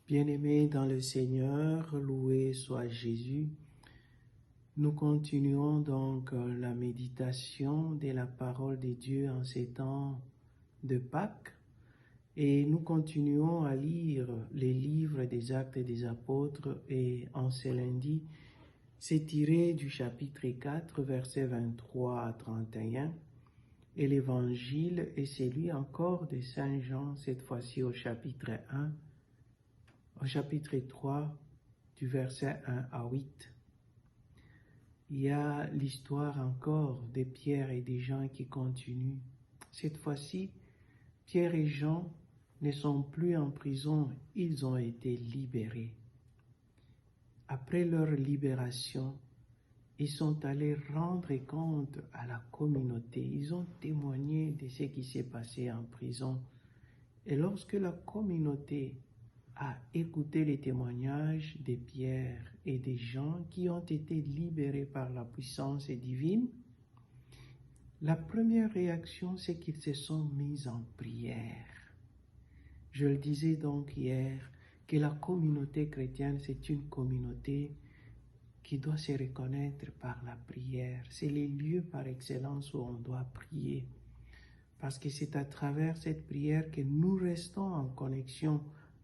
Bien-aimés dans le Seigneur, loué soit Jésus. Nous continuons donc la méditation de la parole de Dieu en ces temps de Pâques et nous continuons à lire les livres des Actes des Apôtres et en ce lundi, c'est tiré du chapitre 4, versets 23 à 31 et l'évangile est celui encore de Saint Jean, cette fois-ci au chapitre 1, au chapitre 3, du verset 1 à 8. Il y a l'histoire encore de Pierre et des Jean qui continue. Cette fois-ci, Pierre et Jean ne sont plus en prison, ils ont été libérés. Après leur libération, ils sont allés rendre compte à la communauté. Ils ont témoigné de ce qui s'est passé en prison. Et lorsque la communauté a écouté les témoignages de Pierre et des gens qui ont été libérés par la puissance divine, la première réaction, c'est qu'ils se sont mis en prière. Je le disais donc hier, que la communauté chrétienne, c'est une communauté qui doit se reconnaître par la prière. C'est les lieux par excellence où on doit prier. Parce que c'est à travers cette prière que nous restons en connexion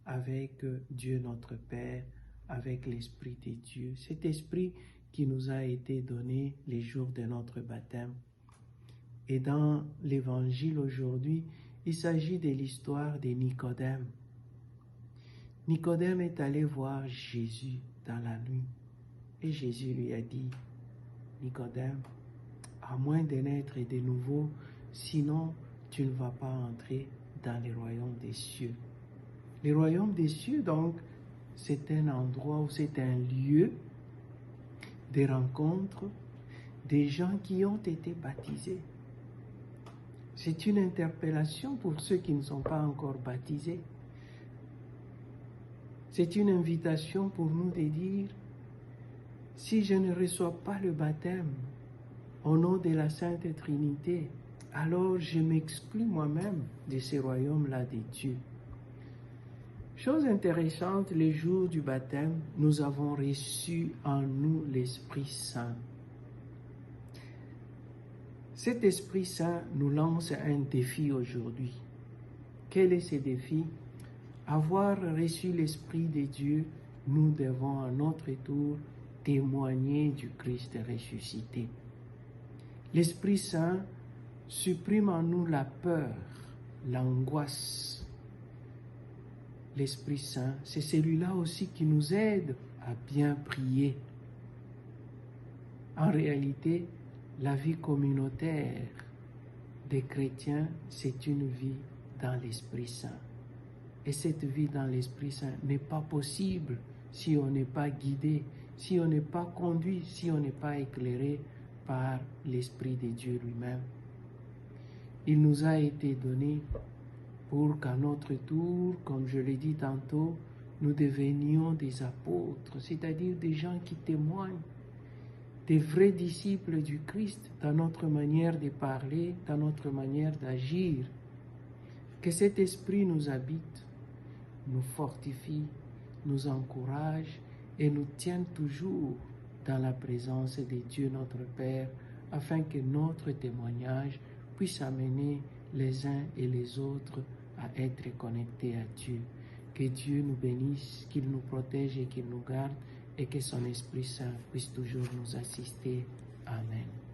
avec Dieu notre Père, avec l'Esprit de Dieu. Cet Esprit qui nous a été donné les jours de notre baptême. Et dans l'Évangile aujourd'hui, il s'agit de l'histoire de Nicodème. Nicodème est allé voir Jésus dans la nuit. Et Jésus lui a dit, Nicodème, à moins de naître de nouveau, sinon tu ne vas pas entrer dans le royaume des cieux. Le royaume des cieux, donc, c'est un endroit où c'est un lieu de rencontre des gens qui ont été baptisés. C'est une interpellation pour ceux qui ne sont pas encore baptisés. C'est une invitation pour nous de dire, si je ne reçois pas le baptême au nom de la Sainte Trinité, alors je m'exclus moi-même de ce royaume-là de Dieu. Chose intéressante, le jour du baptême, nous avons reçu en nous l'Esprit Saint. Cet Esprit Saint nous lance un défi aujourd'hui. Quel est ce défi? Avoir reçu l'Esprit de Dieu, nous devons à notre tour témoigner du Christ ressuscité. L'Esprit Saint supprime en nous la peur, l'angoisse. L'Esprit Saint, c'est celui-là aussi qui nous aide à bien prier. En réalité, la vie communautaire des chrétiens, c'est une vie dans l'Esprit Saint. Et cette vie dans l'Esprit Saint n'est pas possible si on n'est pas guidé, si on n'est pas conduit, si on n'est pas éclairé par l'Esprit de Dieu lui-même. Il nous a été donné pour qu'à notre tour, comme je l'ai dit tantôt, nous devenions des apôtres, c'est-à-dire des gens qui témoignent, des vrais disciples du Christ dans notre manière de parler, dans notre manière d'agir. Que cet esprit nous habite, nous fortifie, nous encourage et nous tienne toujours dans la présence de Dieu notre Père, afin que notre témoignage puisse amener les uns et les autres à être connectés à Dieu. Que Dieu nous bénisse, qu'il nous protège et qu'il nous garde, et que son Esprit Saint puisse toujours nous assister. Amen.